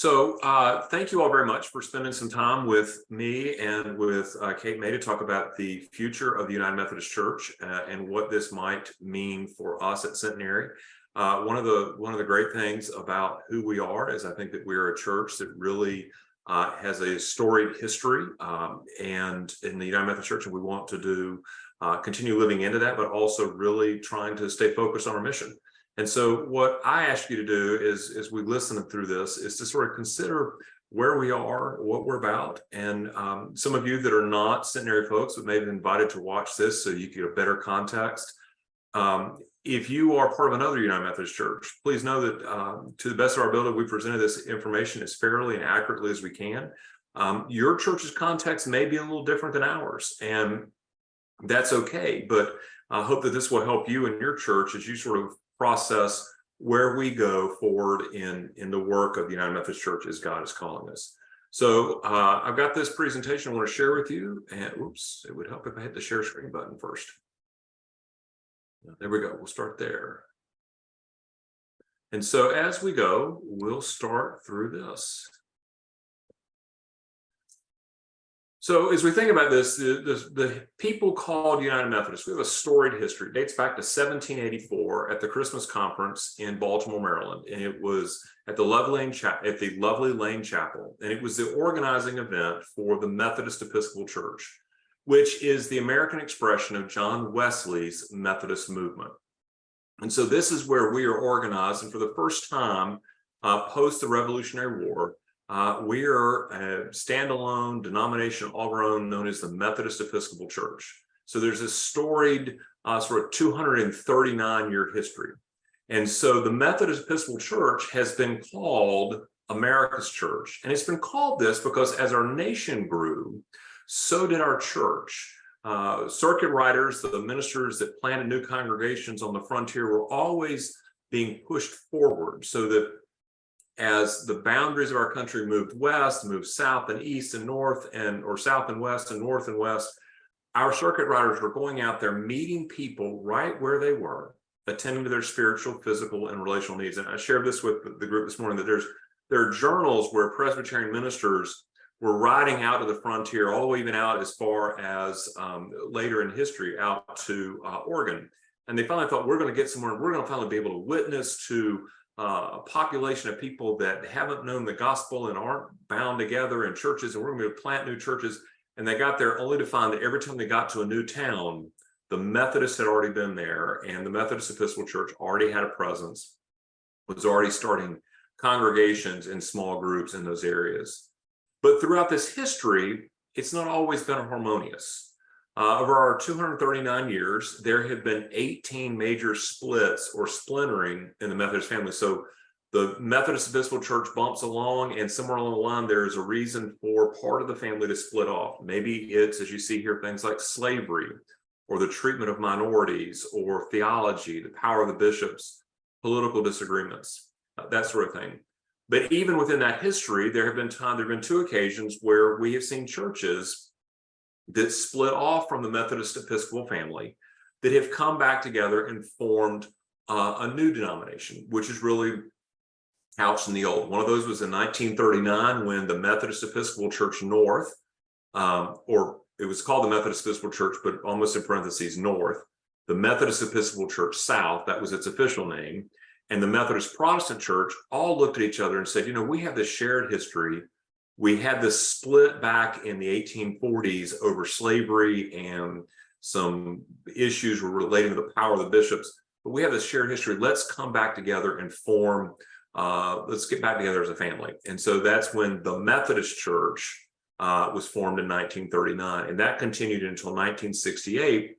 Thank you all very much for spending some time with me and with Kate May to talk about the future of the United Methodist Church and what this might mean for us at Centenary. One of the great things about who we are is I think that we're a church that really has a storied history and in the United Methodist Church, and we want to continue living into that, but also really trying to stay focused on our mission. And so what I ask you to do is, as we listen through this, is to sort of consider where we are, what we're about. And some of you that are not Centenary folks but maybe invited to watch this so you get a better context. If you are part of another United Methodist Church, please know that to the best of our ability, we presented this information as fairly and accurately as we can. Your church's context may be a little different than ours, and that's okay. But I hope that this will help you and your church as you sort of process where we go forward in the work of the United Methodist Church as God is calling us. So I've got this presentation I want to share with you, and oops, it would help if I hit the share screen button first. There we go, we'll start there. And so as we go, we'll start through this. So as we think about this, the people called United Methodists, we have a storied history. It dates back to 1784 at the Christmas conference in Baltimore, Maryland. And it was at the Lovely Lane Chapel. And it was the organizing event for the Methodist Episcopal Church, which is the American expression of John Wesley's Methodist movement. And so this is where we are organized. And for the first time post the Revolutionary War, we are a standalone denomination all our own known as the Methodist Episcopal Church. So there's a storied sort of 239-year history. And so the Methodist Episcopal Church has been called America's Church. And it's been called this because as our nation grew, so did our church. Circuit riders, the ministers that planted new congregations on the frontier, were always being pushed forward so that as the boundaries of our country moved west, moved south and east and north, or south and west and north and west, our circuit riders were going out there meeting people right where they were, attending to their spiritual, physical, and relational needs. And I shared this with the group this morning, that there are journals where Presbyterian ministers were riding out to the frontier, all the way even out as far as later in history, out to Oregon. And they finally thought, we're going to get somewhere, and we're going to finally be able to witness to a population of people that haven't known the gospel and aren't bound together in churches, and we're going to plant new churches. And they got there only to find that every time they got to a new town, the Methodists had already been there, and the Methodist Episcopal Church already had a presence, was already starting congregations in small groups in those areas. But throughout this history, it's not always been harmonious. Over our 239 years, there have been 18 major splits or splintering in the Methodist family. So the Methodist Episcopal Church bumps along, and somewhere along the line, there is a reason for part of the family to split off. Maybe it's, as you see here, things like slavery, or the treatment of minorities, or theology, the power of the bishops, political disagreements, that sort of thing. But even within that history, there have been two occasions where we have seen churches that split off from the Methodist Episcopal family that have come back together and formed a new denomination, which is really couched in the old. One of those was in 1939 when the Methodist Episcopal Church North, or it was called the Methodist Episcopal Church, but almost in parentheses, North, the Methodist Episcopal Church South, that was its official name, and the Methodist Protestant Church all looked at each other and said, you know, we have this shared history. We had this split back in the 1840s over slavery and some issues relating to the power of the bishops, but we have this shared history. Let's come back together and form, let's get back together as a family. And so that's when the Methodist Church was formed in 1939. And that continued until 1968,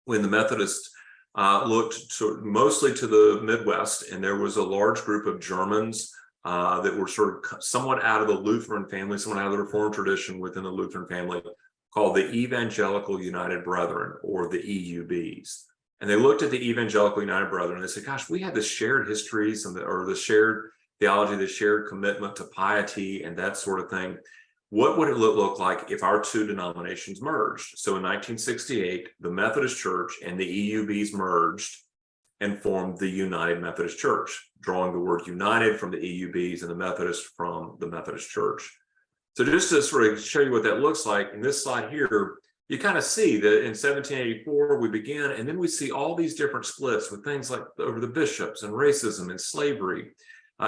when the Methodists looked mostly to the Midwest, and there was a large group of Germans that were sort of somewhat out of the Lutheran family, somewhat out of the Reformed tradition within the Lutheran family, called the Evangelical United Brethren, or the EUBs. And they looked at the Evangelical United Brethren and they said, gosh, we have this shared histories or the shared theology, the shared commitment to piety and that sort of thing. What would it look like if our two denominations merged? So in 1968, the Methodist Church and the EUBs merged and formed the United Methodist Church. drawing the word united from the EUBs and the Methodist from the Methodist Church. So just to sort of show you what that looks like, in this slide here, you kind of see that in 1784 we begin, and then we see all these different splits with things like over the bishops and racism and slavery.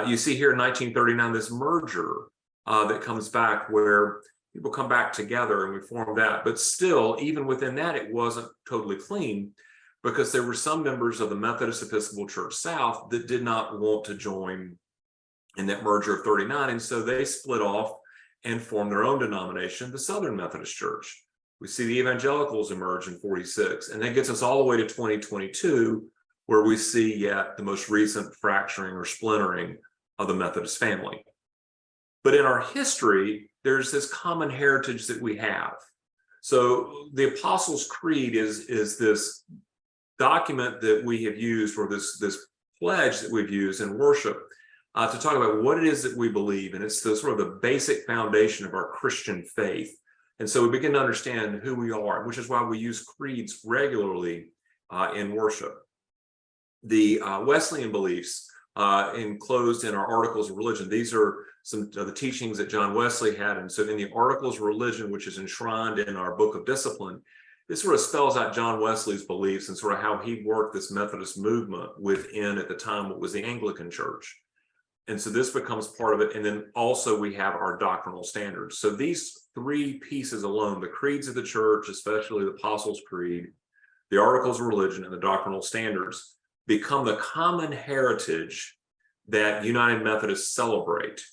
You see here in 1939 this merger that comes back where people come back together and we form that. But still, even within that, it wasn't totally clean, because there were some members of the Methodist Episcopal Church South that did not want to join in that merger of 39. And so they split off and formed their own denomination, the Southern Methodist Church. We see the evangelicals emerge in 46, and that gets us all the way to 2022, where we see yet the most recent fracturing or splintering of the Methodist family. But in our history, there's this common heritage that we have. So the Apostles' Creed is this document that we have used, or this pledge that we've used in worship to talk about what it is that we believe. And it's the sort of the basic foundation of our Christian faith. And so we begin to understand who we are, which is why we use creeds regularly in worship. The Wesleyan beliefs enclosed in our Articles of Religion, these are some of the teachings that John Wesley had. And so in the Articles of Religion, which is enshrined in our Book of Discipline, this sort of spells out John Wesley's beliefs and sort of how he worked this Methodist movement within, at the time, what was the Anglican Church. And so this becomes part of it. And then also we have our doctrinal standards. So these three pieces alone, the creeds of the church, especially the Apostles' Creed, the Articles of Religion, and the doctrinal standards, become the common heritage that United Methodists celebrate.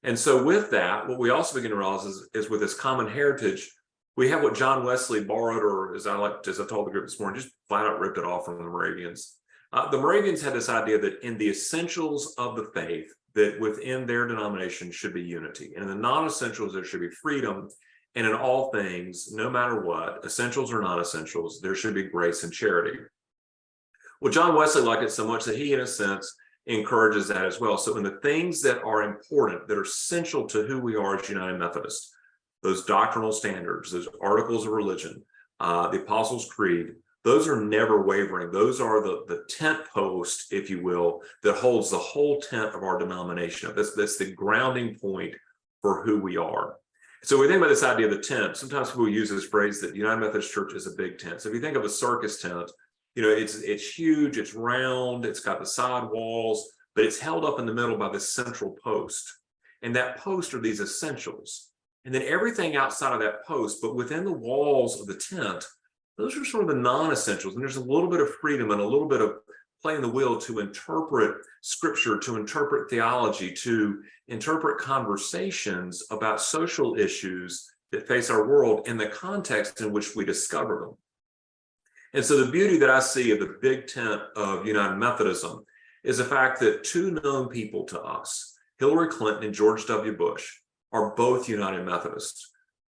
And so with that, what we also begin to realize is with this common heritage, we have what John Wesley borrowed, or as I told the group this morning, just flat out ripped it off from the Moravians. The Moravians had this idea that in the essentials of the faith, that within their denomination should be unity. And in the non-essentials, there should be freedom. And in all things, no matter what, essentials or non-essentials, there should be grace and charity. Well, John Wesley liked it so much that he, in a sense, encourages that as well. So in the things that are important, that are essential to who we are as United Methodists, those doctrinal standards, those Articles of Religion, the Apostles' Creed, those are never wavering. Those are the tent post, if you will, that holds the whole tent of our denomination. That's the grounding point for who we are. So when we think about this idea of the tent, sometimes people use this phrase that the United Methodist Church is a big tent. So if you think of a circus tent, you know, it's huge, it's round, it's got the side walls, but it's held up in the middle by this central post. And that post are these essentials. And then everything outside of that post, but within the walls of the tent, those are sort of the non-essentials. And there's a little bit of freedom and a little bit of playing the wheel to interpret scripture, to interpret theology, to interpret conversations about social issues that face our world in the context in which we discover them. And so the beauty that I see of the big tent of United Methodism is the fact that two known people to us, Hillary Clinton and George W. Bush, are both United Methodists.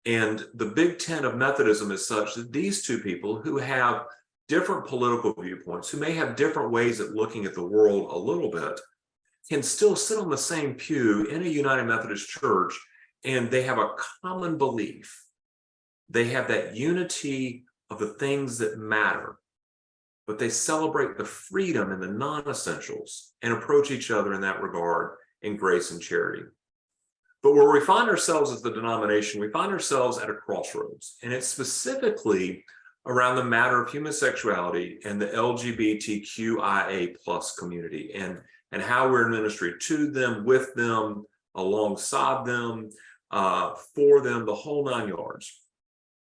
And the big tent of Methodism is such that these two people, who have different political viewpoints, who may have different ways of looking at the world a little bit, can still sit on the same pew in a United Methodist church, and they have a common belief. They have that unity of the things that matter, but they celebrate the freedom and the non-essentials and approach each other in that regard in grace and charity. But where we find ourselves as the denomination, we find ourselves at a crossroads, and it's specifically around the matter of human sexuality and the LGBTQIA+ community, and how we're in ministry to them, with them, alongside them, for them, the whole nine yards.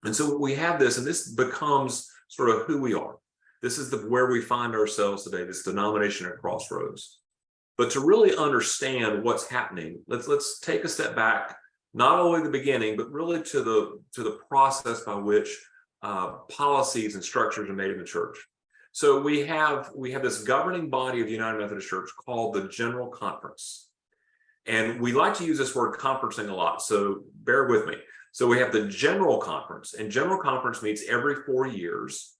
And so we have this, and this becomes sort of who we are. This is where we find ourselves today, this denomination at crossroads. But to really understand what's happening, let's take a step back, not only the beginning, but really to the process by which policies and structures are made in the church. So we have this governing body of the United Methodist Church called the General Conference. And we like to use this word conferencing a lot, so bear with me. So we have the General Conference, and General Conference meets every 4 years.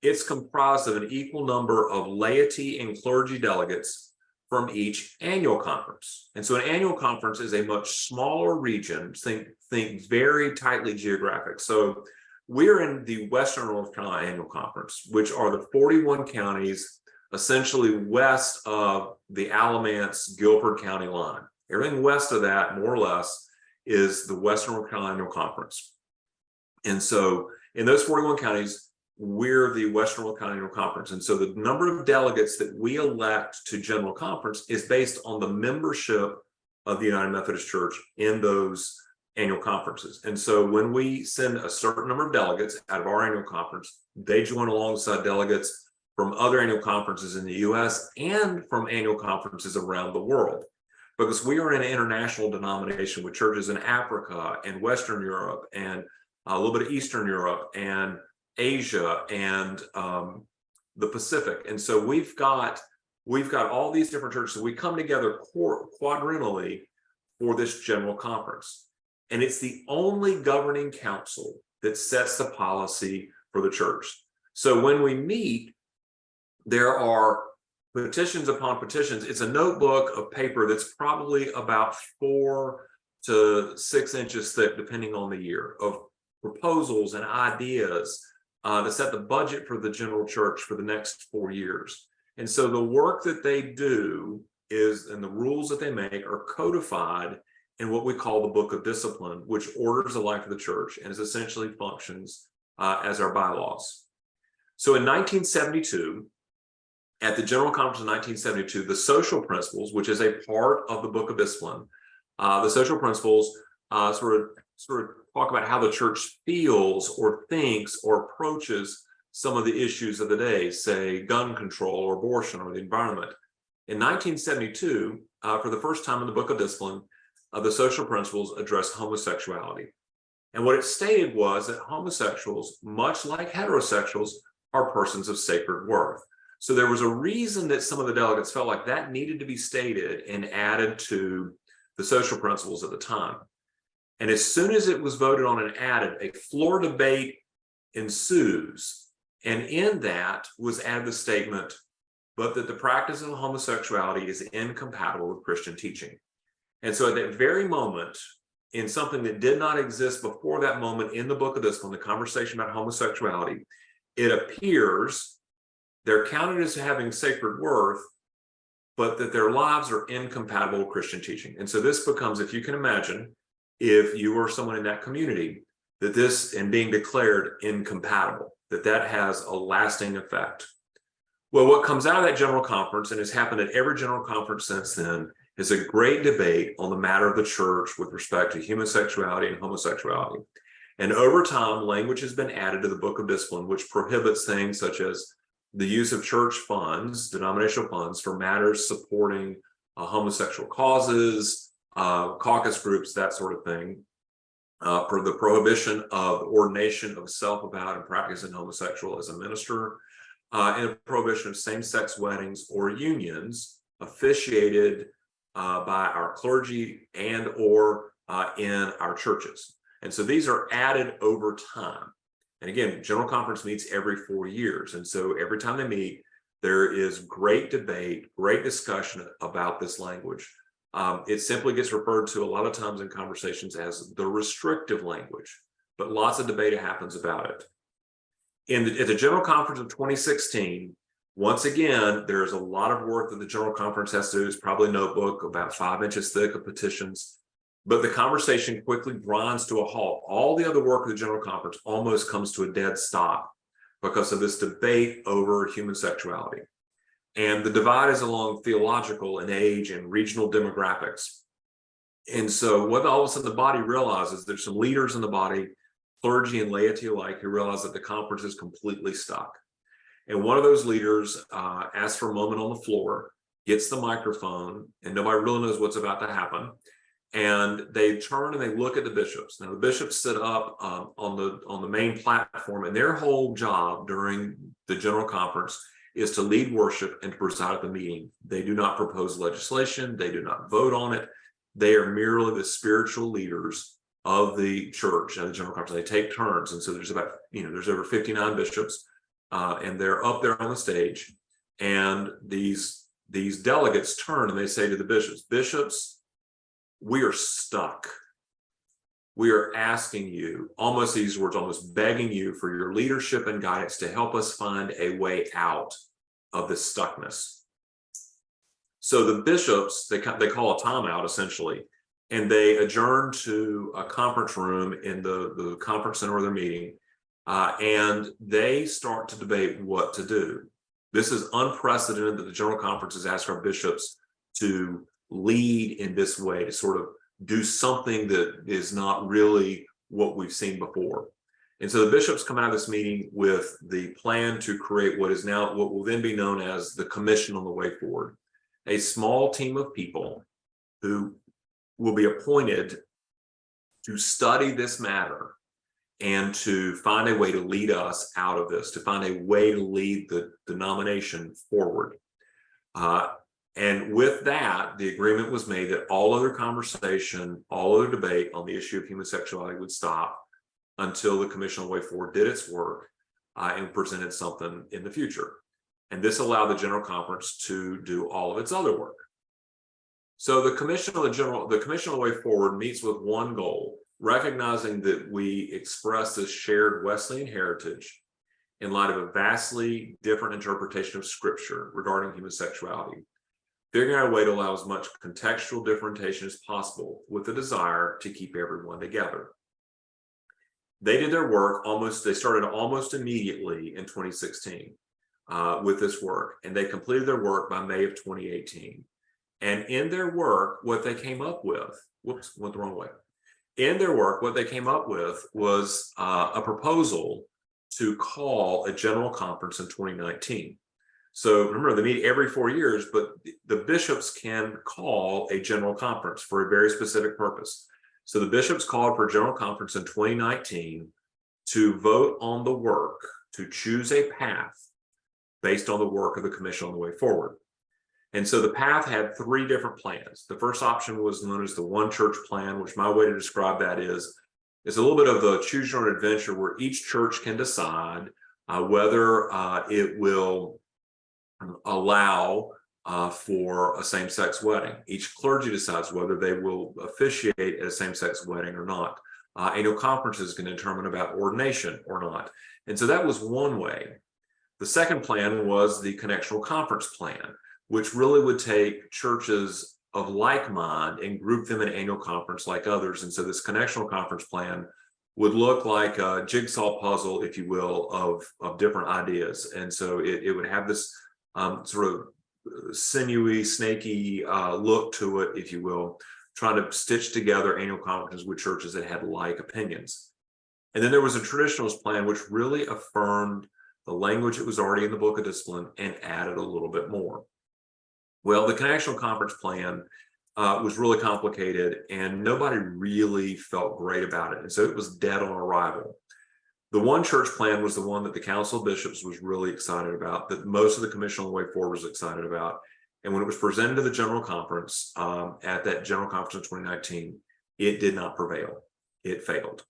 It's comprised of an equal number of laity and clergy delegates from each annual conference. And so an annual conference is a much smaller region, think very tightly geographic. So we're in the Western North Carolina Annual Conference, which are the 41 counties essentially west of the Alamance-Guilford County line. Everything west of that, more or less, is the Western North Carolina Annual Conference. And so in those 41 counties, we're the Western North Carolina Annual Conference. And so the number of delegates that we elect to General Conference is based on the membership of the United Methodist Church in those annual conferences. And so when we send a certain number of delegates out of our annual conference, they join alongside delegates from other annual conferences in the US and from annual conferences around the world. Because we are an international denomination with churches in Africa and Western Europe and a little bit of Eastern Europe and Asia and the Pacific. And so we've got all these different churches. So we come together quadrennially for this general conference. And it's the only governing council that sets the policy for the church. So when we meet, there are petitions upon petitions. It's a notebook of paper that's probably about 4 to 6 inches thick, depending on the year, of proposals and ideas to set the budget for the general church for the next 4 years. And so the work that they do is, and the rules that they make are codified in what we call the Book of Discipline, which orders the life of the church and is essentially functions as our bylaws. So in 1972, at the General Conference in 1972, the social principles, which is a part of the Book of Discipline, the social principles sort of talk about how the church feels or thinks or approaches some of the issues of the day, say gun control or abortion or the environment. In 1972, for the first time in the Book of Discipline, the social principles address homosexuality. And what it stated was that homosexuals, much like heterosexuals, are persons of sacred worth. So there was a reason that some of the delegates felt like that needed to be stated and added to the social principles at the time. And as soon as it was voted on and added, a floor debate ensues. And in that was added the statement, but that the practice of homosexuality is incompatible with Christian teaching. And so at that very moment, in something that did not exist before that moment in the Book of Discipline, the conversation about homosexuality, it appears they're counted as having sacred worth, but that their lives are incompatible with Christian teaching. And so this becomes, if you can imagine, if you were someone in that community, that this, and being declared incompatible, that has a lasting effect. Well, what comes out of that general conference, and has happened at every general conference since then, is a great debate on the matter of the church with respect to human sexuality and homosexuality. And over time, language has been added to the Book of Discipline, which prohibits things such as the use of church funds, denominational funds, for matters supporting homosexual causes, caucus groups, that sort of thing, for the prohibition of ordination of self-avowed and practicing homosexual as a minister, and a prohibition of same-sex weddings or unions officiated by our clergy and or in our churches. And so these are added over time. And again, General Conference meets every 4 years. And so every time they meet, there is great debate, great discussion about this language. It simply gets referred to a lot of times in conversations as the restrictive language, but lots of debate happens about it. At the General Conference of 2016, once again, there's a lot of work that the General Conference has to do. It's probably a notebook about 5 inches thick of petitions, but the conversation quickly grinds to a halt. All the other work of the General Conference almost comes to a dead stop because of this debate over human sexuality. And the divide is along theological and age and regional demographics. And so what all of a sudden the body realizes, there's some leaders in the body, clergy and laity alike, who realize that the conference is completely stuck. And one of those leaders asks for a moment on the floor, gets the microphone, and nobody really knows what's about to happen. And they turn and they look at the bishops. Now the bishops sit up on the main platform, and their whole job during the General Conference is to lead worship and to preside at the meeting. They do not propose legislation. They do not vote on it. They are merely the spiritual leaders of the church and the General Conference. They take turns. And so there's there's over 59 bishops, and they're up there on the stage. And these delegates turn and they say to the bishops, we are stuck. We are asking you, almost these words, almost begging you for your leadership and guidance to help us find a way out of this stuckness. So the bishops, they call a timeout essentially, and they adjourn to a conference room in the conference center of their meeting, and they start to debate what to do. This is unprecedented that the General Conference has asked our bishops to lead in this way, to sort of do something that is not really what we've seen before. And so the bishops come out of this meeting with the plan to create what will then be known as the Commission on the Way Forward, a small team of people who will be appointed to study this matter and to find a way to lead us out of this, to find a way to lead the denomination forward. And with that, the agreement was made that all other conversation, all other debate on the issue of human sexuality would stop until the Commission on the Way Forward did its work and presented something in the future. And this allowed the General Conference to do all of its other work. So the Commission on the Way Forward meets with one goal: recognizing that we express this shared Wesleyan heritage in light of a vastly different interpretation of Scripture regarding human sexuality, figuring out a way to allow as much contextual differentiation as possible with the desire to keep everyone together. They did their work they started almost immediately in 2016 with this work, and they completed their work by May of 2018. And in their work, what they came up with, went the wrong way. In their work, what they came up with was a proposal to call a general conference in 2019. So remember, they meet every 4 years, but the bishops can call a general conference for a very specific purpose. So the bishops called for a general conference in 2019 to vote on the work, to choose a path based on the work of the Commission on the Way Forward. And so the path had three different plans. The first option was known as the One Church Plan, which my way to describe that is it's a little bit of the choose your own adventure where each church can decide whether it will allow for a same-sex wedding. Each clergy decides whether they will officiate at a same-sex wedding or not. Annual conferences can determine about ordination or not. And so that was one way. The second plan was the Connectional Conference Plan, which really would take churches of like mind and group them in annual conference like others. And so this Connectional Conference Plan would look like a jigsaw puzzle, if you will, of different ideas. And so it would have this sort of sinewy, snaky look to it, if you will, trying to stitch together annual conferences with churches that had like opinions. And then there was a Traditionalist Plan, which really affirmed the language that was already in the Book of Discipline and added a little bit more. Well, the Connectional Conference Plan was really complicated and nobody really felt great about it. And so it was dead on arrival. The One Church Plan was the one that the Council of Bishops was really excited about, that most of the Commission on the Way Forward was excited about. And when it was presented to the General Conference at that General Conference in 2019, it did not prevail. It failed.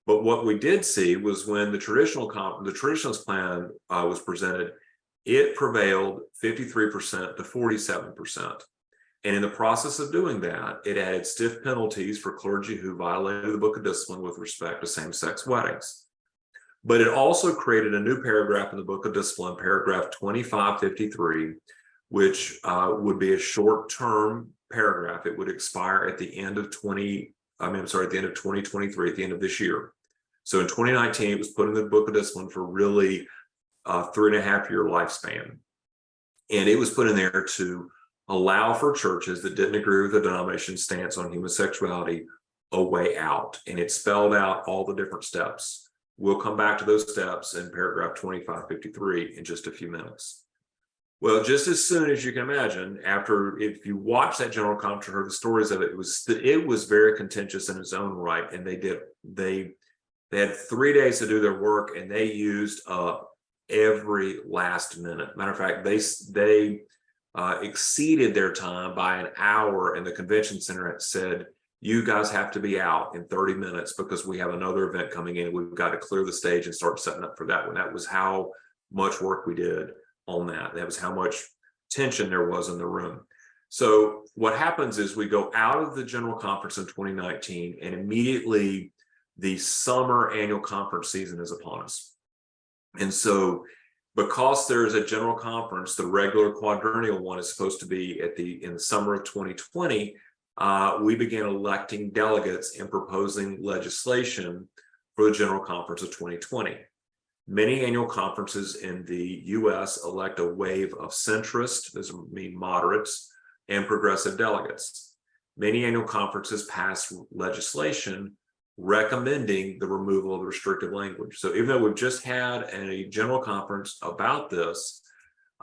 But what we did see was when the Traditionalist Plan was presented, it prevailed 53% to 47%. And in the process of doing that, it added stiff penalties for clergy who violated the Book of Discipline with respect to same-sex weddings. But it also created a new paragraph in the Book of Discipline, paragraph 2553, which would be a short-term paragraph. It would expire at the end of 2023, at the end of this year. So in 2019, it was put in the Book of Discipline for really a 3.5-year lifespan. And it was put in there to allow for churches that didn't agree with the denomination's stance on human sexuality a way out. And it spelled out all the different steps. We'll come back to those steps in paragraph 2553 in just a few minutes. Well, just as soon as you can imagine, if you watch that General Conference, heard the stories of it, it was very contentious in its own right. And they had 3 days to do their work, and they used every last minute. Matter of fact, they exceeded their time by an hour, and the convention center had said, you guys have to be out in 30 minutes because we have another event coming in. We've got to clear the stage and start setting up for that one. That was how much work we did on that. That was how much tension there was in the room. So what happens is we go out of the General Conference in 2019, and immediately the summer annual conference season is upon us. And so Because there is a general conference, the regular quadrennial one is supposed to be in the summer of 2020. We began electing delegates and proposing legislation for the general conference of 2020. Many annual conferences in the U.S. elect a wave of centrist, those mean moderates, and progressive delegates. Many annual conferences pass legislation recommending the removal of the restrictive language. So even though we've just had a general conference about this,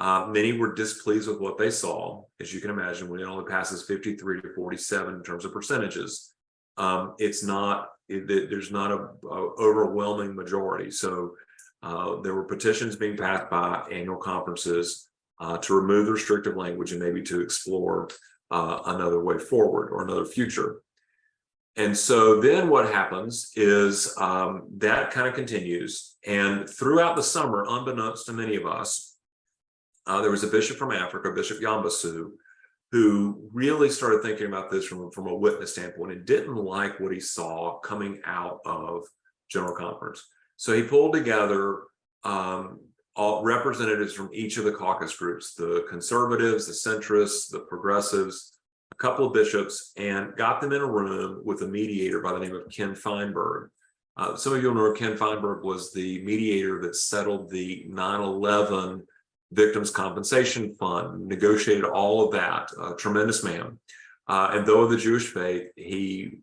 many were displeased with what they saw. As you can imagine, when it only passes 53 to 47 in terms of percentages, there's not an overwhelming majority. So there were petitions being passed by annual conferences to remove the restrictive language and maybe to explore another way forward or another future. And so then what happens is that kind of continues. And throughout the summer, unbeknownst to many of us, there was a bishop from Africa, Bishop Yambasu, who really started thinking about this from a witness standpoint and didn't like what he saw coming out of General Conference. So he pulled together all representatives from each of the caucus groups, the conservatives, the centrists, the progressives, a couple of bishops, and got them in a room with a mediator by the name of Ken Feinberg. Some of you will know Ken Feinberg was the mediator that settled the 9/11 Victims Compensation Fund, negotiated all of that, a tremendous man. And though of the Jewish faith,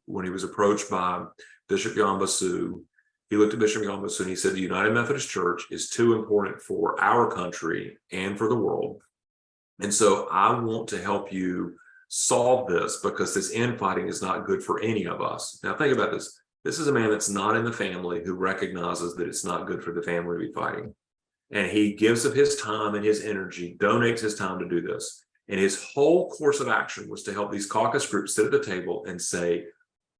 when he was approached by Bishop Yambasu, he looked at Bishop Yambasu and he said, the United Methodist Church is too important for our country and for the world. And so I want to help you solve this because this infighting is not good for any of us. Now think about this. This is a man that's not in the family who recognizes that it's not good for the family to be fighting. And he gives of his time and his energy, donates his time to do this. And his whole course of action was to help these caucus groups sit at the table and say,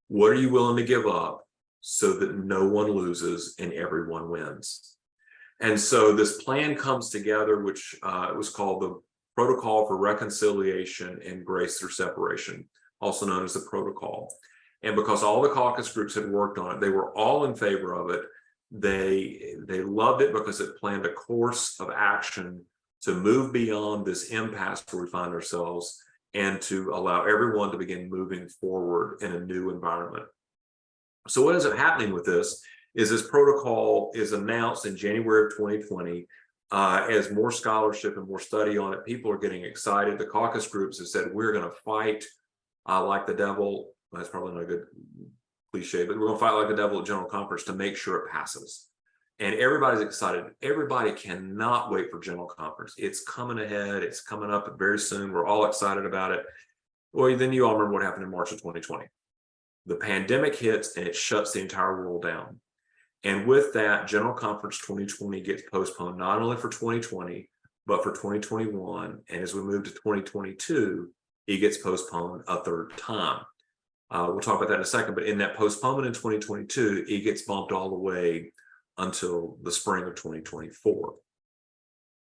what are you willing to give up so that no one loses and everyone wins? And so this plan comes together, which was called the Protocol for Reconciliation and Grace Through Separation, also known as the Protocol. And because all the caucus groups had worked on it, they were all in favor of it. They loved it because it planned a course of action to move beyond this impasse where we find ourselves and to allow everyone to begin moving forward in a new environment. So what ends up happening with this is this protocol is announced in January of 2020. As more scholarship and more study on it, people are getting excited. The caucus groups have said, we're going to fight like the devil. That's probably not a good cliche, but we're going to fight like the devil at General Conference to make sure it passes. And everybody's excited. Everybody cannot wait for General Conference. It's coming ahead. It's coming up very soon. We're all excited about it. Well, then you all remember what happened in March of 2020. The pandemic hits and it shuts the entire world down. And with that, General Conference 2020 gets postponed not only for 2020, but for 2021. And as we move to 2022, it gets postponed a third time. We'll talk about that in a second, but in that postponement in 2022, it gets bumped all the way until the spring of 2024.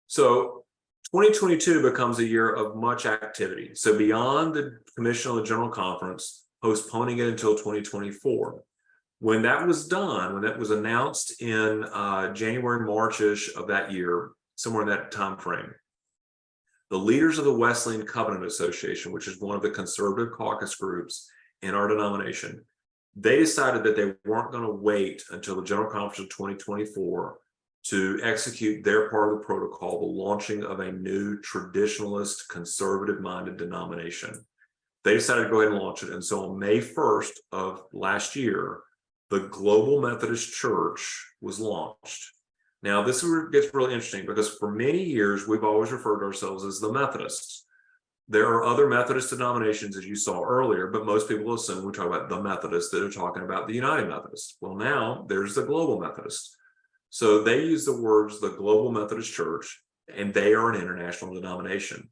So 2022 becomes a year of much activity. So beyond the Commission on the General Conference, postponing it until 2024. When that was done, when that was announced in January, March-ish of that year, somewhere in that time frame, the leaders of the Wesleyan Covenant Association, which is one of the conservative caucus groups in our denomination, they decided that they weren't going to wait until the General Conference of 2024 to execute their part of the protocol, the launching of a new traditionalist, conservative-minded denomination. They decided to go ahead and launch it. And so on May 1st of last year, the Global Methodist Church was launched. Now, this is where it gets really interesting because for many years, we've always referred to ourselves as the Methodists. There are other Methodist denominations, as you saw earlier, but most people assume we talk about the Methodists that are talking about the United Methodist. Well, now there's the Global Methodist. So they use the words the Global Methodist Church, and they are an international denomination.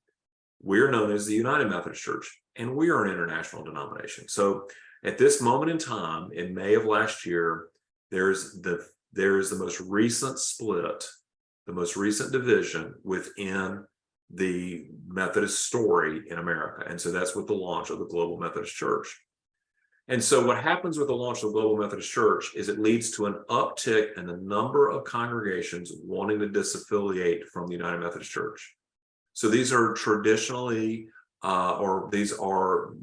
We're known as the United Methodist Church, and we are an international denomination. So at this moment in time, in May of last year, there is the most recent split, the most recent division within the Methodist story in America. And so that's with the launch of the Global Methodist Church. And so what happens with the launch of the Global Methodist Church is it leads to an uptick in the number of congregations wanting to disaffiliate from the United Methodist Church. So these are traditionally, or these are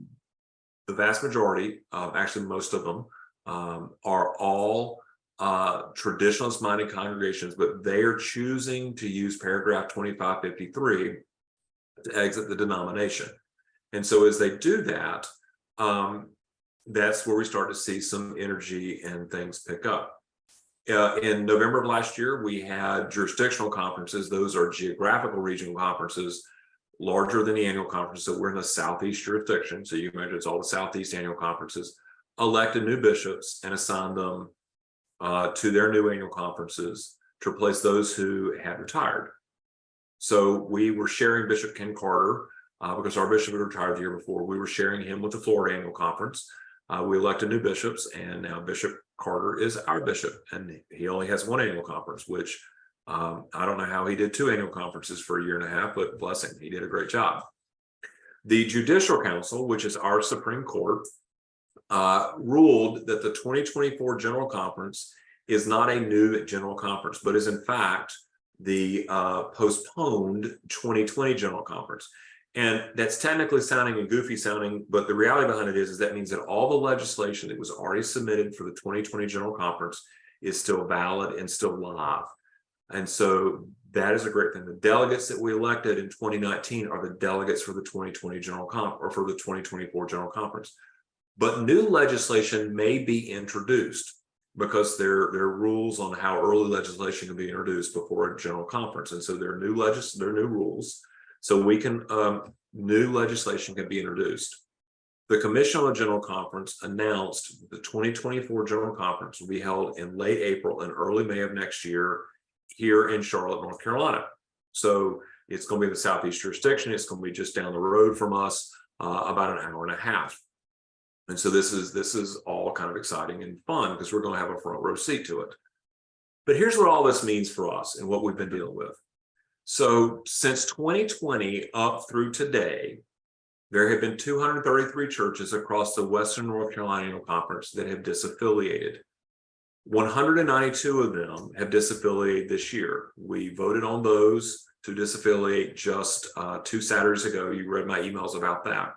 the vast majority, actually most of them, are all traditionalist-minded congregations, but they are choosing to use paragraph 2553 to exit the denomination. And so as they do that, that's where we start to see some energy and things pick up. In November of last year, we had jurisdictional conferences. Those are geographical regional conferences, larger than the annual conference. So we're in the Southeast jurisdiction. So you imagine it's all the Southeast annual conferences, elected new bishops and assigned them to their new annual conferences to replace those who had retired. So we were sharing Bishop Ken Carter, because our bishop had retired the year before. We were sharing him with the Florida annual conference. We elected new bishops, and now Bishop Carter is our bishop, and he only has one annual conference, which I don't know how he did 2 annual conferences for a year and a half, but bless him, he did a great job. The Judicial Council, which is our Supreme Court, ruled that the 2024 General Conference is not a new General Conference, but is in fact the postponed 2020 General Conference. And that's technically sounding and goofy sounding, but the reality behind it is that means that all the legislation that was already submitted for the 2020 General Conference is still valid and still live. And so that is a great thing. The delegates that we elected in 2019 are the delegates for the 2020 General Conference, or for the 2024 General Conference. But new legislation may be introduced because there are rules on how early legislation can be introduced before a General Conference. And so there are new rules. So we can, new legislation can be introduced. The Commission on the General Conference announced the 2024 General Conference will be held in late April and early May of next year here in Charlotte, North Carolina. So it's going to be the Southeast jurisdiction. It's going to be just down the road from us, about an hour and a half. And so this is all kind of exciting and fun because we're going to have a front row seat to it. But here's what all this means for us and what we've been dealing with. So since 2020 up through today, there have been 233 churches across the Western North Carolina Annual Conference that have disaffiliated. 192 of them have disaffiliated this year. We voted on those to disaffiliate just 2 Saturdays ago. You read my emails about that.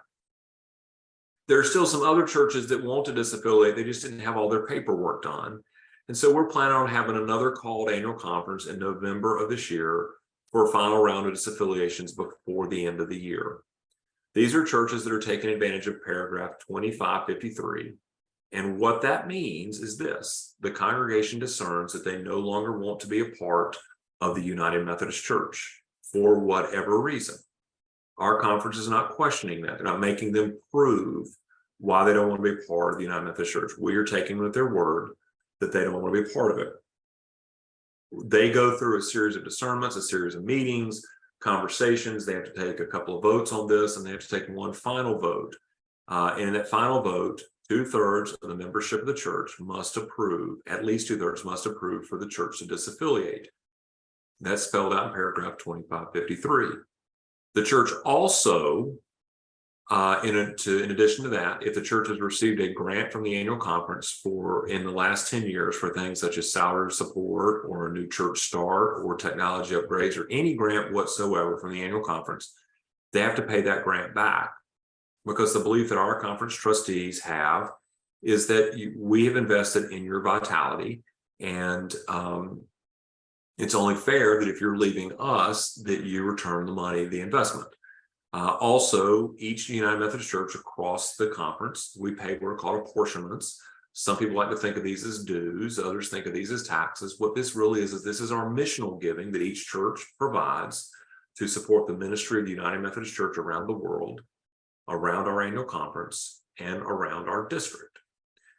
There are still some other churches that want to disaffiliate. They just didn't have all their paperwork done. And so we're planning on having another called annual conference in November of this year for a final round of disaffiliations before the end of the year. These are churches that are taking advantage of paragraph 2553. And what that means is this: the congregation discerns that they no longer want to be a part of the United Methodist Church for whatever reason. Our conference is not questioning that. They're not making them prove why they don't want to be a part of the United Methodist Church. We are taking them at their word that they don't want to be a part of it. They go through a series of discernments, a series of meetings, conversations. They have to take a couple of votes on this, and they have to take one final vote. And in that final vote, 2/3 of the membership of the church must approve, at least 2/3 must approve for the church to disaffiliate. That's spelled out in paragraph 2553. The church also, in addition to that, if the church has received a grant from the annual conference in the last 10 years for things such as salary support or a new church start or technology upgrades or any grant whatsoever from the annual conference, they have to pay that grant back. Because the belief that our conference trustees have is that we have invested in your vitality, and it's only fair that if you're leaving us, that you return the money, the investment. Also, each United Methodist Church across the conference, we pay what are called apportionments. Some people like to think of these as dues, others think of these as taxes. What this really is this is our missional giving that each church provides to support the ministry of the United Methodist Church around the world, around our annual conference, and around our district.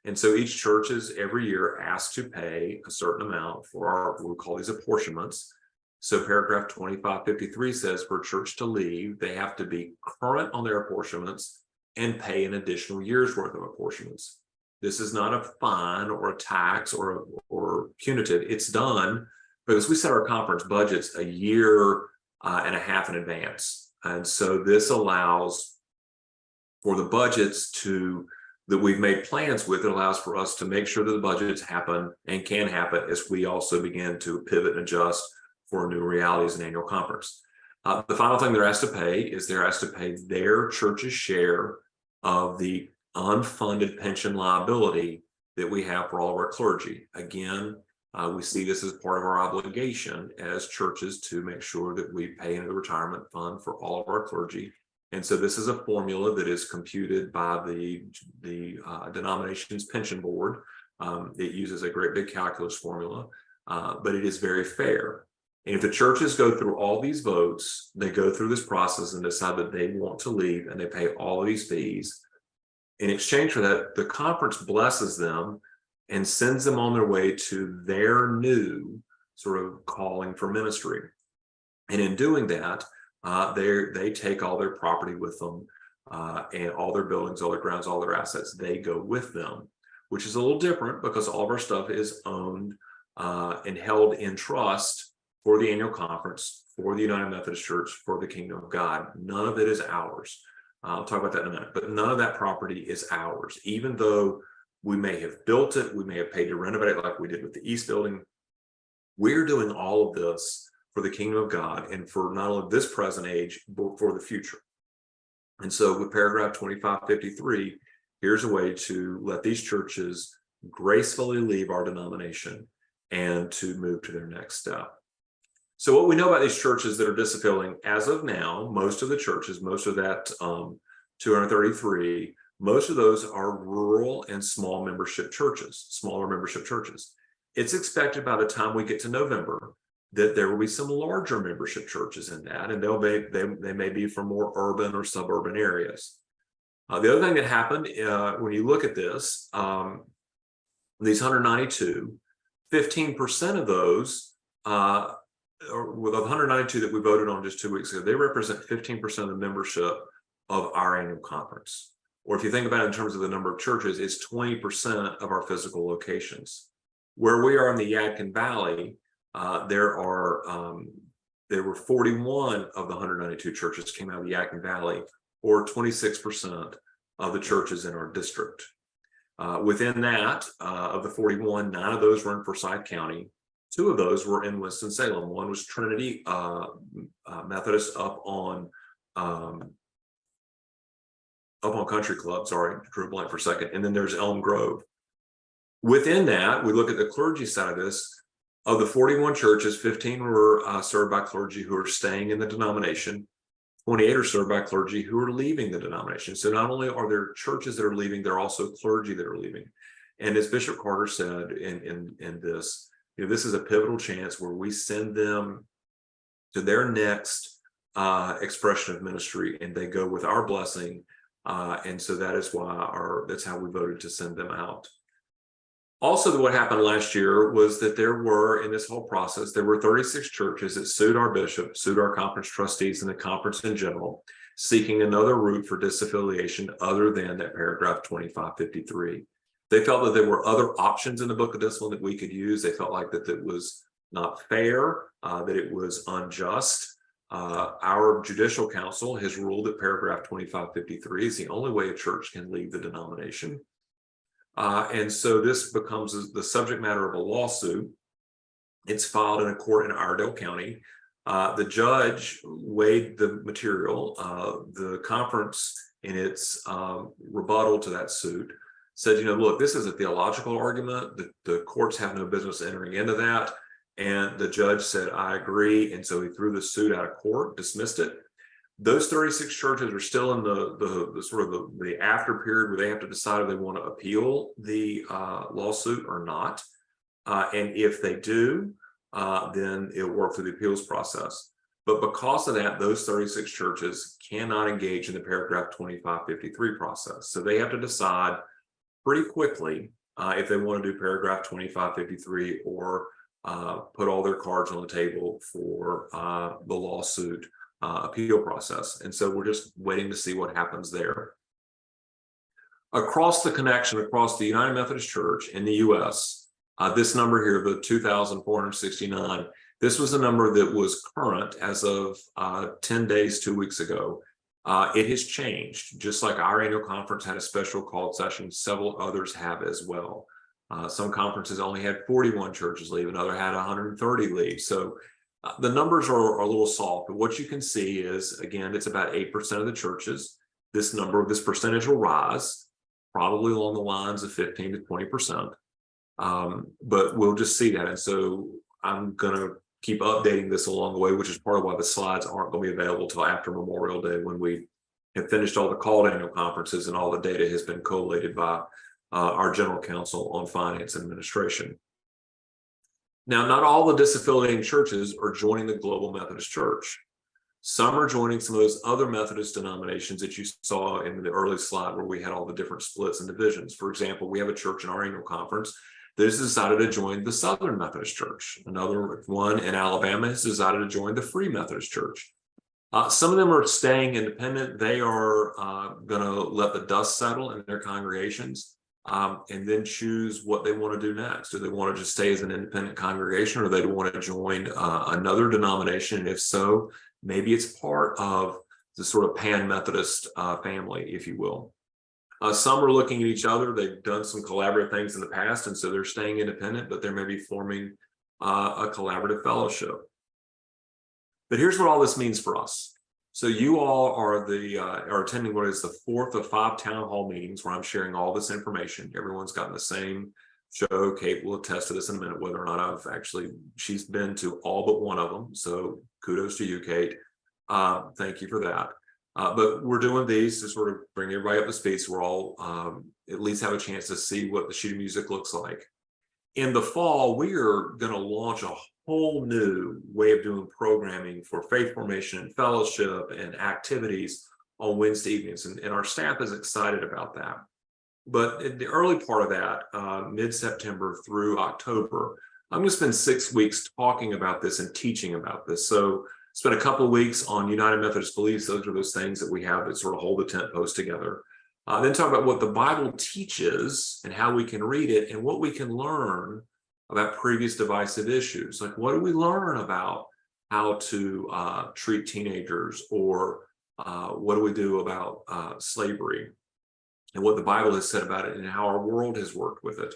And so each church is every year asked to pay a certain amount for what we call these apportionments. So paragraph 2553 says for a church to leave, they have to be current on their apportionments and pay an additional year's worth of apportionments. This is not a fine or a tax or punitive. It's done because we set our conference budgets a year and a half in advance. And so this allows for the budgets to that we've made plans with that allows for us to make sure that the budgets happen and can happen as we also begin to pivot and adjust for new realities in annual conference. The final thing they're asked to pay is they're asked to pay their church's share of the unfunded pension liability that we have for all of our clergy. Again, we see this as part of our obligation as churches to make sure that we pay into the retirement fund for all of our clergy. And so this is a formula that is computed by the denomination's pension board. It uses a great big calculus formula, but it is very fair. And if the churches go through all these votes, they go through this process and decide that they want to leave and they pay all of these fees. In exchange for that, the conference blesses them and sends them on their way to their new sort of calling for ministry. And in doing that, they take all their property with them, and all their buildings, all their grounds, all their assets, they go with them, which is a little different because all of our stuff is owned and held in trust for the annual conference, for the United Methodist Church, for the kingdom of God. None of it is ours. I'll talk about that in a minute, but none of that property is ours. Even though we may have built it, we may have paid to renovate it like we did with the East Building, we're doing all of this for the kingdom of God and for not only this present age, but for the future. And so with paragraph 2553, here's a way to let these churches gracefully leave our denomination and to move to their next step. So what we know about these churches that are disaffiliating as of now, most of the churches, most of that 233, most of those are rural and small membership churches, smaller membership churches. It's expected by the time we get to November that there will be some larger membership churches in that, and they may be from more urban or suburban areas. The other thing that happened when you look at this, these 192, 15% of those, with 192 that we voted on just 2 weeks ago, they represent 15% of the membership of our annual conference. Or if you think about it in terms of the number of churches, it's 20% of our physical locations. Where we are in the Yadkin Valley, there were 41 of the 192 churches came out of the Yadkin Valley, or 26% of the churches in our district. Within that, of the 41, 9 of those were in Forsyth County. 2 of those were in Winston-Salem. One was Trinity Methodist up on Country Club. Sorry, drew a blank for a second. And then there's Elm Grove. Within that, we look at the clergy side of this. Of the 41 churches, 15 were served by clergy who are staying in the denomination. 28 are served by clergy who are leaving the denomination. So not only are there churches that are leaving, there are also clergy that are leaving. And as Bishop Carter said in this, this is a pivotal chance where we send them to their next expression of ministry, and they go with our blessing. And so that is why that's how we voted to send them out. Also, what happened last year was that there were, in this whole process, there were 36 churches that sued our bishop, sued our conference trustees and the conference in general, seeking another route for disaffiliation other than that paragraph 2553. They felt that there were other options in the Book of Discipline that we could use. They felt like that it was not fair, that it was unjust. Our judicial council has ruled that paragraph 2553 is the only way a church can leave the denomination. And so this becomes the subject matter of a lawsuit. It's filed in a court in Iredell County. The judge weighed the material. The conference, in its rebuttal to that suit, said, look, this is a theological argument. The courts have no business entering into that. And the judge said, I agree. And so he threw the suit out of court, dismissed it. Those 36 churches are still in the sort of the after period where they have to decide if they want to appeal the lawsuit or not. And if they do, then it'll work through the appeals process. But because of that, those 36 churches cannot engage in the paragraph 2553 process. So they have to decide pretty quickly if they want to do paragraph 2553 or put all their cards on the table for the lawsuit appeal process. And so we're just waiting to see what happens there. Across the connection, across the United Methodist Church in the U.S., this number here, the 2,469, this was a number that was current as of 10 days, 2 weeks ago. It has changed, just like our annual conference had a special called session, several others have as well. Some conferences only had 41 churches leave, another had 130 leave. So the numbers are a little soft, but what you can see is, again, it's about 8% of the churches. This percentage will rise, probably along the lines of 15 to 20%. But we'll just see that. And so I'm going to keep updating this along the way, which is part of why the slides aren't going to be available till after Memorial Day, when we have finished all the called annual conferences and all the data has been collated by our General Counsel on Finance and Administration. Now, not all the disaffiliating churches are joining the Global Methodist Church. Some are joining some of those other Methodist denominations that you saw in the early slide where we had all the different splits and divisions. For example, we have a church in our annual conference that has decided to join the Southern Methodist Church. Another one in Alabama has decided to join the Free Methodist Church. Some of them are staying independent. They are going to let the dust settle in their congregations and then choose what they want to do next. Do they want to just stay as an independent congregation, or do they want to join another denomination? And if so, maybe it's part of the sort of pan-Methodist family, if you will. Some are looking at each other. They've done some collaborative things in the past, and so they're staying independent, but they're maybe forming a collaborative fellowship. But here's what all this means for us. So you all are attending what is the 4th of 5 town hall meetings where I'm sharing all this information. Everyone's gotten the same show. Kate will attest to this in a minute, whether or not she's been to all but one of them. So kudos to you, Kate. Thank you for that. But we're doing these to sort of bring everybody up to speed, so we're all at least have a chance to see what the sheet of music looks like. In the fall, we are going to launch a whole new way of doing programming for faith formation and fellowship and activities on Wednesday evenings, and our staff is excited about that. But in the early part of that, mid-September through October, I'm going to spend 6 weeks talking about this and teaching about this. So spent a couple of weeks on United Methodist Beliefs. Those are those things that we have that sort of hold the tent post together. Then talk about what the Bible teaches and how we can read it and what we can learn about previous divisive issues. Like, what do we learn about how to treat teenagers, or what do we do about slavery, and what the Bible has said about it and how our world has worked with it.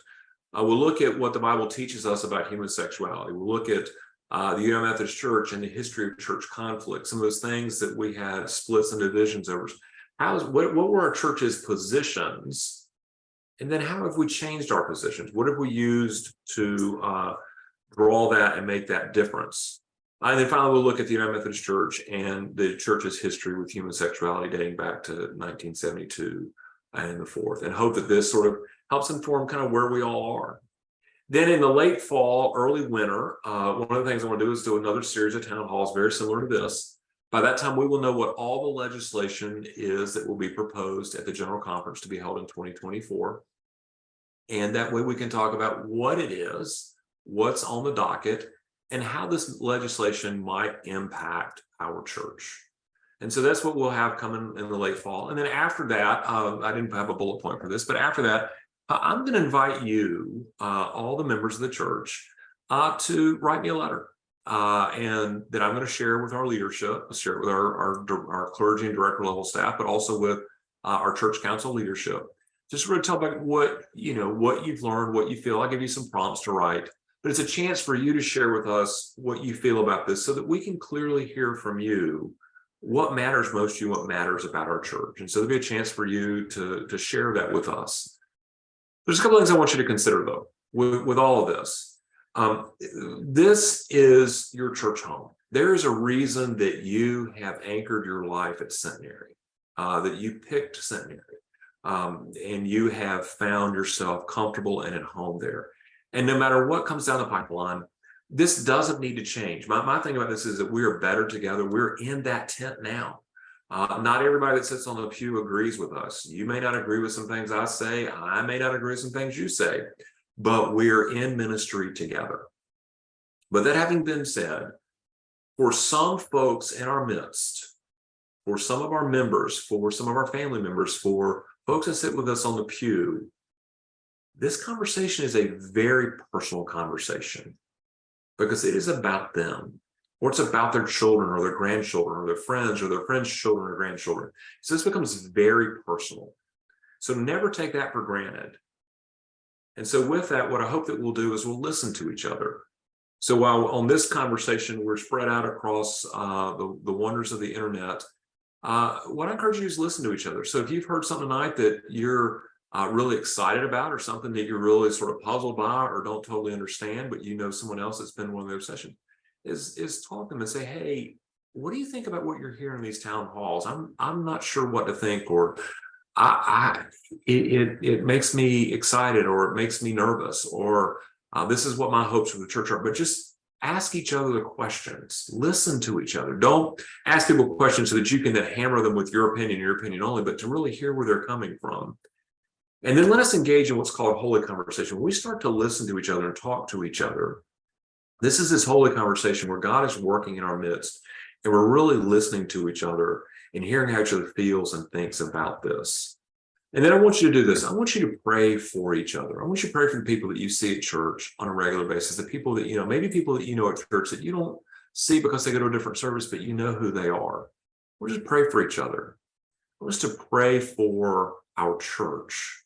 We'll look at what the Bible teaches us about human sexuality. We'll look at the United Methodist Church and the history of church conflict, some of those things that we had splits and divisions over. What were our church's positions? And then how have we changed our positions? What have we used to draw that and make that difference? And then finally, we'll look at the United Methodist Church and the church's history with human sexuality dating back to 1972 and the forth, and hope that this sort of helps inform kind of where we all are. Then in the late fall, early winter, one of the things I want to do is do another series of town halls very similar to this. By that time, we will know what all the legislation is that will be proposed at the General Conference to be held in 2024. And that way we can talk about what it is, what's on the docket, and how this legislation might impact our church. And so that's what we'll have coming in the late fall. And then after that, I didn't have a bullet point for this, but after that, I'm going to invite you, all the members of the church, to write me a letter. And that I'm going to share with our leadership, share it with our clergy and director level staff, but also with our church council leadership. Just really tell about what you've learned, what you feel. I'll give you some prompts to write, but it's a chance for you to share with us what you feel about this, so that we can clearly hear from you what matters most to you, what matters about our church. And so there'll be a chance for you to share that with us. There's a couple of things I want you to consider, though, with all of this. This is your church home. There is a reason that you have anchored your life at Centenary, that you picked Centenary, and you have found yourself comfortable and at home there. And no matter what comes down the pipeline, this doesn't need to change. My thing about this is that we are better together. We're in that tent now. Not everybody that sits on the pew agrees with us. You may not agree with some things I say. I may not agree with some things you say. But we're in ministry together. But that having been said, for some folks in our midst, for some of our members, for some of our family members, for folks that sit with us on the pew, this conversation is a very personal conversation, because it is about them. or it's about their children or their grandchildren or their friends or their friends' children or grandchildren. So this becomes very personal. So never take that for granted. And so with that, what I hope that we'll do is we'll listen to each other. So while on this conversation, we're spread out across the wonders of the internet, what I encourage you is listen to each other. So if you've heard something tonight that you're really excited about, or something that you're really sort of puzzled by or don't totally understand, but you know someone else that's been in one of those sessions, is talk to them and say, hey, what do you think about what you're hearing in these town halls? I'm not sure what to think, or it makes me excited, or it makes me nervous, or this is what my hopes for the church are. But just ask each other the questions, listen to each other. Don't ask people questions so that you can then hammer them with your opinion only, but to really hear where they're coming from. And then let us engage in what's called holy conversation. When we start to listen to each other and talk to each other, this is this holy conversation where God is working in our midst, and we're really listening to each other and hearing how each other feels and thinks about this. And then I want you to do this. I want you to pray for each other. I want you to pray for the people that you see at church on a regular basis, the people that, maybe people that you know at church that you don't see because they go to a different service, but you know who they are. We'll just pray for each other. I want us to pray for our church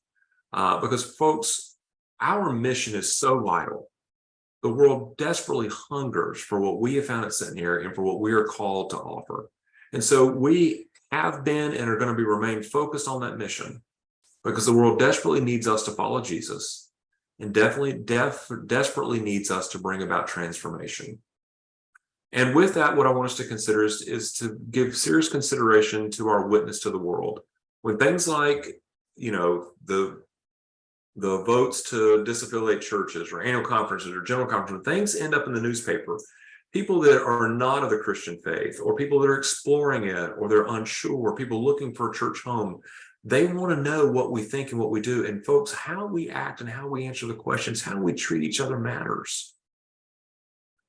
because, folks, our mission is so vital. The world desperately hungers for what we have found at Centenary and for what we are called to offer. And so we have been and are going to be remain focused on that mission, because the world desperately needs us to follow Jesus, and desperately needs us to bring about transformation. And with that, what I want us to consider is to give serious consideration to our witness to the world. When things like, the votes to disaffiliate churches or annual conferences or general conferences, when things end up in the newspaper, people that are not of the Christian faith, or people that are exploring it, or they're unsure, people looking for a church home, they want to know what we think and what we do. And folks, how we act and how we answer the questions, how we treat each other matters,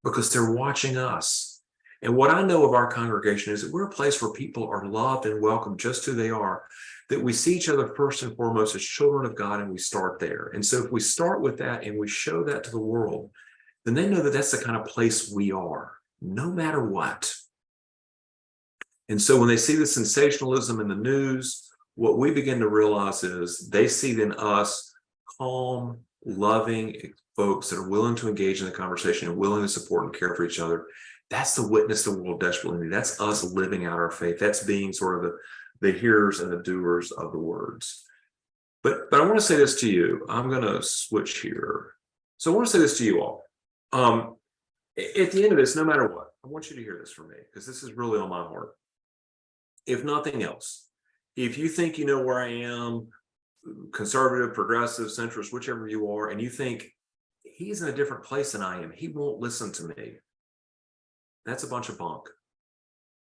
because they're watching us. And what I know of our congregation is that we're a place where people are loved and welcome just who they are, that we see each other first and foremost as children of God, and we start there. And so if we start with that and we show that to the world, then they know that that's the kind of place we are, no matter what. And so when they see the sensationalism in the news, what we begin to realize is they see in us calm, loving folks that are willing to engage in the conversation and willing to support and care for each other. That's the witness the world desperately needs. That's us living out our faith. That's being sort of the hearers and the doers of the words. But I want to say this to you. I'm going to switch here. So I want to say this to you all. At the end of this, no matter what, I want you to hear this from me, because this is really on my heart. If nothing else, if you think you know where I am, conservative, progressive, centrist, whichever you are, and you think he's in a different place than I am, he won't listen to me, that's a bunch of bunk.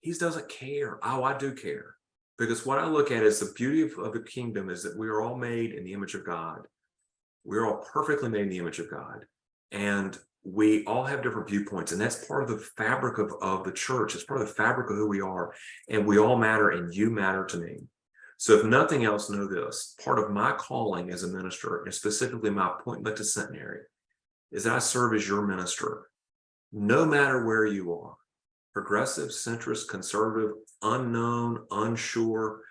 He doesn't care. Oh, I do care. Because what I look at is the beauty of the kingdom is that we are all made in the image of God. We're all perfectly made in the image of God. And we all have different viewpoints. And that's part of the fabric of the church. It's part of the fabric of who we are. And we all matter, and you matter to me. So if nothing else, know this. Part of my calling as a minister, and specifically my appointment to Centenary, is that I serve as your minister. No matter where you are, progressive, centrist, conservative, unknown, unsure,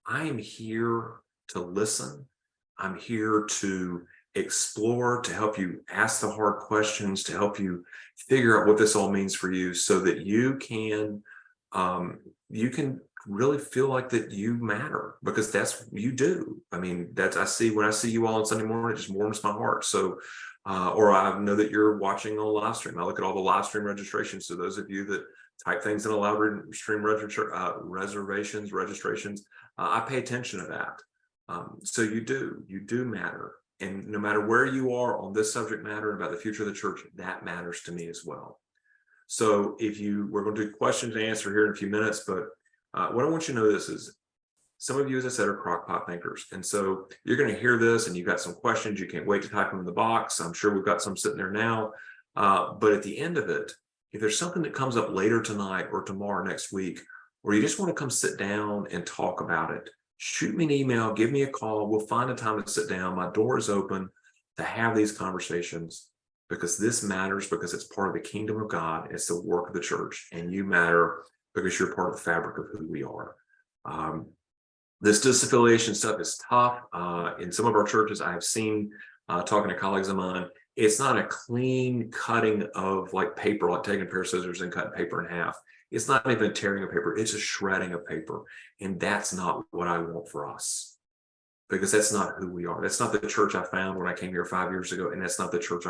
I am here to listen. I'm here to explore, to help you ask the hard questions, to help you figure out what this all means for you, so that you can really feel like that you matter, because that's you do. I mean, when I see you all on Sunday morning, it just warms my heart. So or I know that you're watching on live stream. I look at all the live stream registrations. So those of you that type things in a live stream registrations, I pay attention to that. So you do matter. And no matter where you are on this subject matter about the future of the church, that matters to me as well. So we're going to do questions and answer here in a few minutes, but what I want you to know is some of you, as I said, are crockpot thinkers. And so you're going to hear this and you've got some questions. You can't wait to type them in the box. I'm sure we've got some sitting there now. But at the end of it, if there's something that comes up later tonight or tomorrow next week, or you just want to come sit down and talk about it, shoot me an email, give me a call. We'll find a time to sit down. My door is open to have these conversations. because this matters, because it's part of the kingdom of God. It's the work of the church, and you matter because you're part of the fabric of who we are. This disaffiliation stuff is tough. In some of our churches, I have seen, talking to colleagues of mine, it's not a clean cutting of like paper, like taking a pair of scissors and cutting paper in half. It's not even tearing of paper, it's a shredding of paper. And that's not what I want for us, because that's not who we are. That's not the church I found when I came here 5 years ago. And that's not the church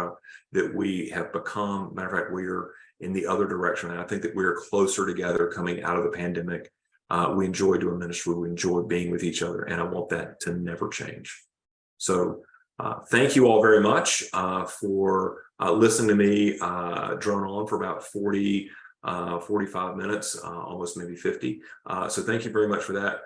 that we have become. Matter of fact, we're in the other direction. And I think that we're closer together coming out of the pandemic. We enjoy doing ministry. We enjoy being with each other. And I want that to never change. So thank you all very much for listening to me drone on for about 45 minutes, almost maybe 50. So thank you very much for that.